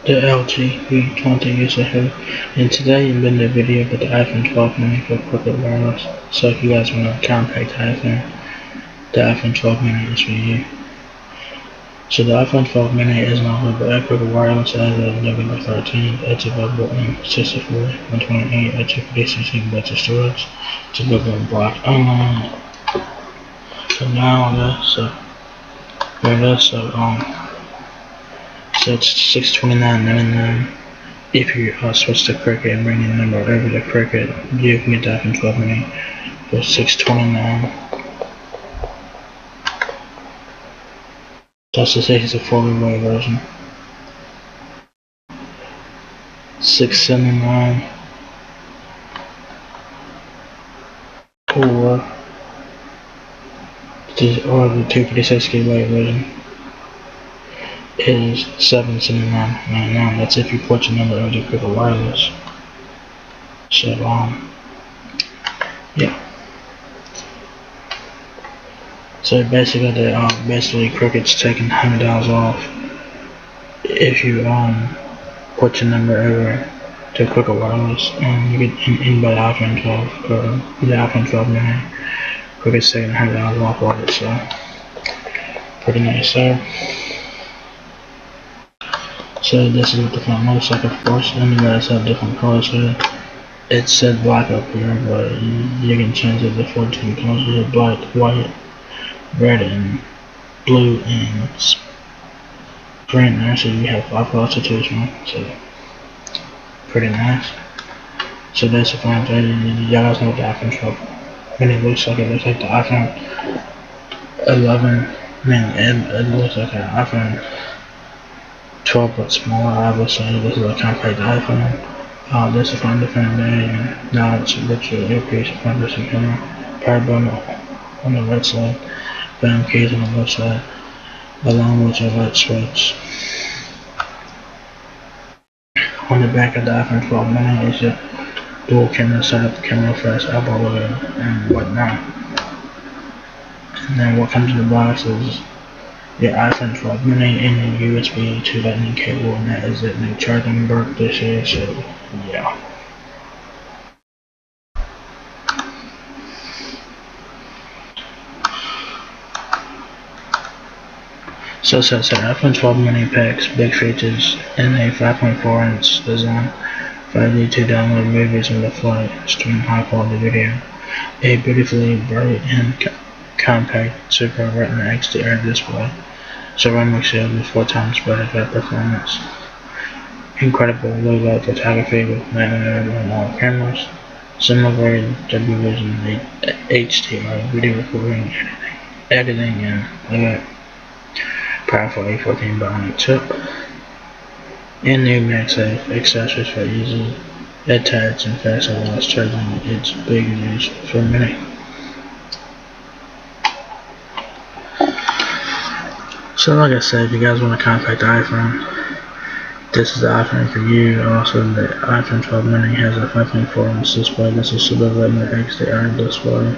The LG V20 user here, and today I'm in the video with the iPhone 12 mini for corporate wireless. So if you guys want a compact iPhone, the iPhone 12 mini is for you. So the iPhone 12 mini is not available at corporate wireless as of November 13th. It's available in 64, 128, or 256 gigabytes of storage. It's available in black online. So now so it's $629.99. If you switch to Cricket and bring your number over to Cricket, you can get the iPhone 12 mini for $629. That's to say it's a 4-way version. $679 or the 256 gigabyte version is $779.99. That's if you put your number over to Cricket Wireless. So yeah. So basically Cricket's taking $100 off if you put your number over to Cricket Wireless, and you get in by the iPhone 12 or the iPhone 12 mini. Cricket's taking $100 off of it, so pretty nice there. So this is what the front looks like, of course, and you guys have different colors here. It said black up here, but you can change it to 14 colors. You have black, white, red, and blue, and green there, so you have 5 colors to choose from. So pretty nice. So that's the front there. Y'all guys know what the iPhone 12 mini looks like. It looks like the iPhone 11. It looks like an iPhone 12 but smaller. I would say this is a compact iPhone. This is from the front there, and now it's virtual earpiece, front facing camera, power button on the right side, phone keys on the left side, along with your light switch. On the back of the iPhone 12 mini is your dual camera setup, camera flash, elbow loader, and whatnot. And then what comes in the box is your iPhone 12 mini and your USB to Lightning cable, and that is it. No charging broke this year, so yeah. So iPhone 12 mini packs big features in a 5.4-inch design, 5G to download movies on the fly, stream high quality video, a beautifully bright and compact Super Retina XDR display, ceramic shield with 4 times better vet performance, incredible low light photography with 9mm cameras, cinema-grade W-Vision HDR video recording, editing, and powerful A14 bionic chip, and new MagSafe accessories for easy attach and fast and wireless charging. It's big news for many. So like I said, if you guys want a compact iPhone, this is the iPhone for you. Also, the iPhone 12 mini has a 5.4-inch display. This is Super Retina XDR display,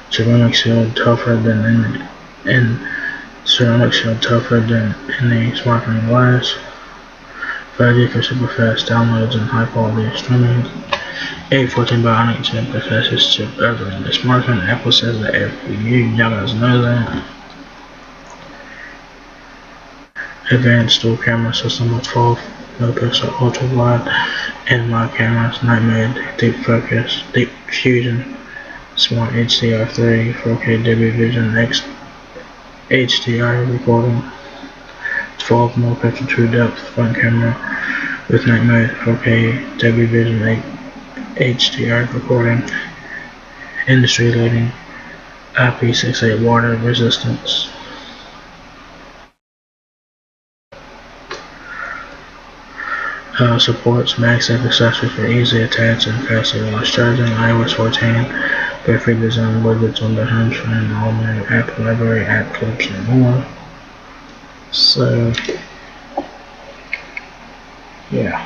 ceramic shield tougher than ceramic shield tougher than any smartphone glass, 5G for super fast downloads and high quality streaming, A14 bionic chip, the fastest chip ever in the smartphone. Apple says that for you, y'all guys know that. Advanced dual camera system with 12 megapixel ultra wide and wide cameras, night mode, deep focus, deep fusion, smart HDR3, 4K Dolby Vision X HDR recording, 12 megapixel true depth front camera with night mode, 4K Dolby Vision HDR recording, industry leading IP68 water resistance. Supports MagSafe accessories for easy attach and fast and wireless charging. iOS 14, graphic design widgets on the home screen, all new app library, app clips, and more. So, yeah.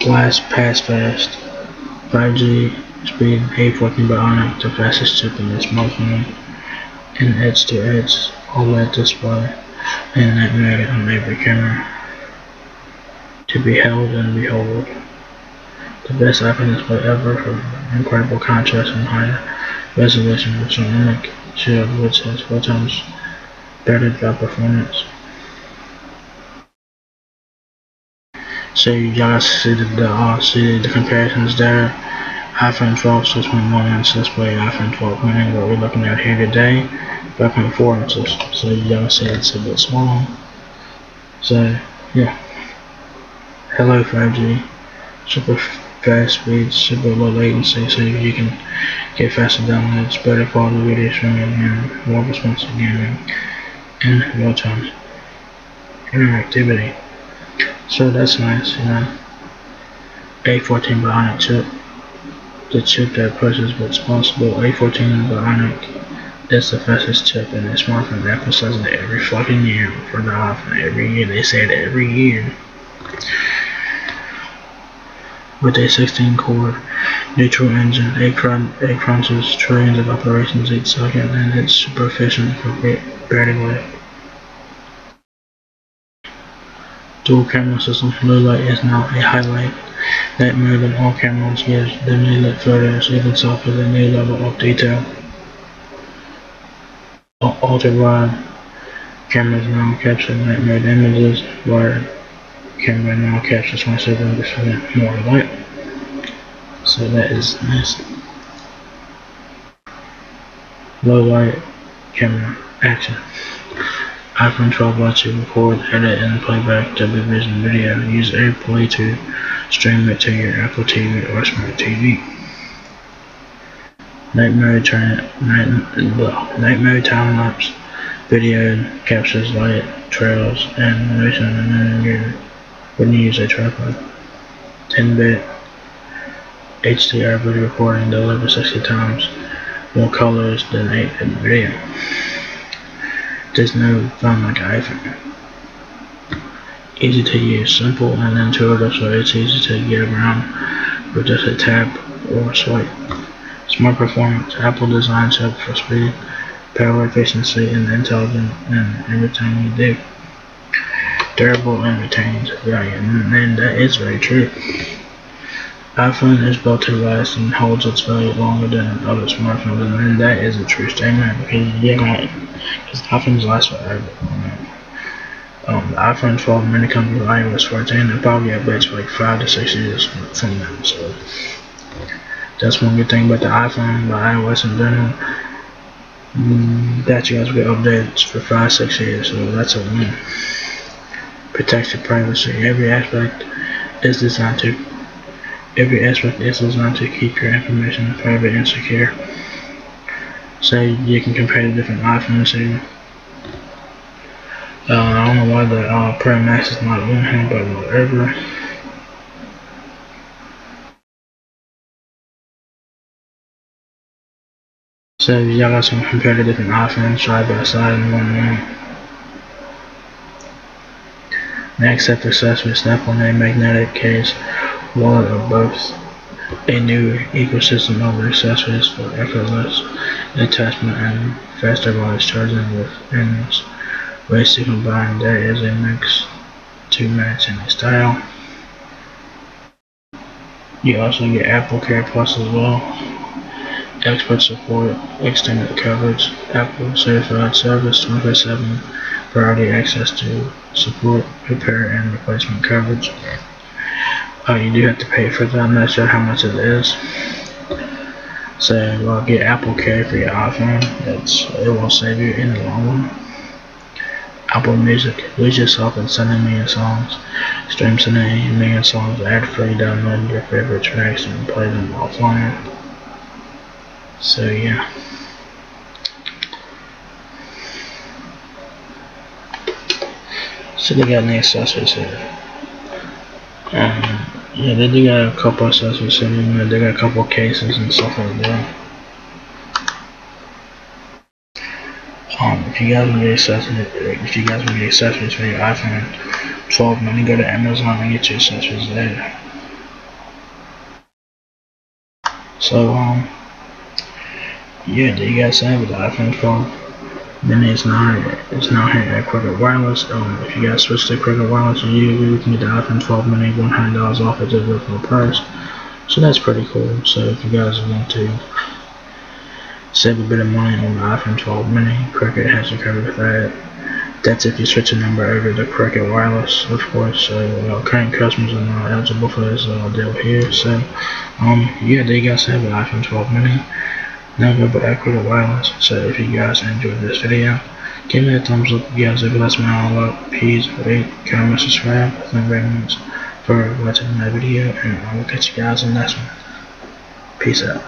Glass pass fast, 5G speed, A14 bionic, the fastest chip in the smartphone, and edge-to-edge OLED display. and that made it on every camera to be held and behold. The best iPhone display ever for incredible contrast and high resolution with ceramic shield, which has 4 times better drop performance. So you guys see the comparisons there. iPhone 12 6.1 inch display, iPhone 12 mini, what we're looking at here today, 5.4 inches. So you guys see it's a bit small. So yeah, hello 5G, super fast speeds, super low latency, so you can get faster downloads, better quality video streaming, and more responsive gaming in real time interactivity. So that's nice, you know. A14 Bionic chip, the chip that pushes what's possible. A14 Bionic is the fastest chip in the smartphone. Apple says it every fucking year for the iPhone. Every year, they say it every year. With a 16-core neutral engine, it crunches trillions of operations each second, and it's super efficient for battery life. Dual camera system, blue light is now a highlight. Night mode on all cameras gives dimly lit photos even softer than a new level of detail. Ultra-wide cameras now capture night mode images, wide camera now captures 27% more light. So that is nice. Low light camera action. iPhone 12 lets you record, edit, and playback Dolby Vision video. Use AirPlay to stream it to your Apple TV or Smart TV. Night mode time-lapse video captures light, trails, and motion when you use a tripod. 10-bit HDR video recording delivers 60 times more colors than 8-bit video. There's no phone like iPhone. Easy to use, simple and intuitive, so it's easy to get around with just a tap or a swipe. Smart performance, Apple design chip for speed, power efficiency, and intelligent in everything you do. Durable and retains value, and that is very true. iPhone is built to last and holds its value longer than other smartphones, and that is a true statement because iPhones last forever. The iPhone 12 mini comes with iOS 14 and probably updates for like 5 to 6 years from now. So that's one good thing about the iPhone, but iOS in general, that you guys get updates for 5-6 years. So that's a win. Protects your privacy. Every aspect is designed to keep your information private and secure. So you can compare the different iPhones here. I don't know why the Pro Max is not in here, but whatever. So y'all guys can compare the different iPhones side by side in one minute. Next up, accessories. Snap on a magnetic case, wallet, or both. A new ecosystem of accessories for effortless attachment and faster wireless charging with endless ways to combine. There is a mix to match in style. You also get Apple Care Plus as well. Expert support, extended coverage, Apple certified service, 24/7 priority access to support, repair, and replacement coverage. You do have to pay for that. I'm not sure how much it is. So get Apple Care for your iPhone. It will save you in the long run. Apple Music. Lose yourself in 7 million songs. Stream 7 million songs ad-free. Download your favorite tracks and play them offline. So yeah. So they got any accessories here. Yeah, they do got a couple accessories here. They got a couple cases and stuff like that. If you guys want to get accessories for your iPhone 12 mini, go to Amazon and get your accessories there. So yeah, there you guys have it, the iPhone 12 Then it's now here at Cricket Wireless. If you guys switch to Cricket Wireless, you can get the iPhone 12 mini $100 off at the original price. So that's pretty cool. So if you guys want to save a bit of money on the iPhone 12 mini, Cricket has you covered with that. That's if you switch a number over to Cricket Wireless, of course. So current customers are not eligible for this deal here. So yeah, there you guys have an iPhone 12 mini. Now go back to the wireless. So if you guys enjoyed this video, give me a thumbs up. If you guys ever lets me all up, please rate, comment, subscribe. Thank you very much for watching my video, and I will catch you guys in the next one. Peace out.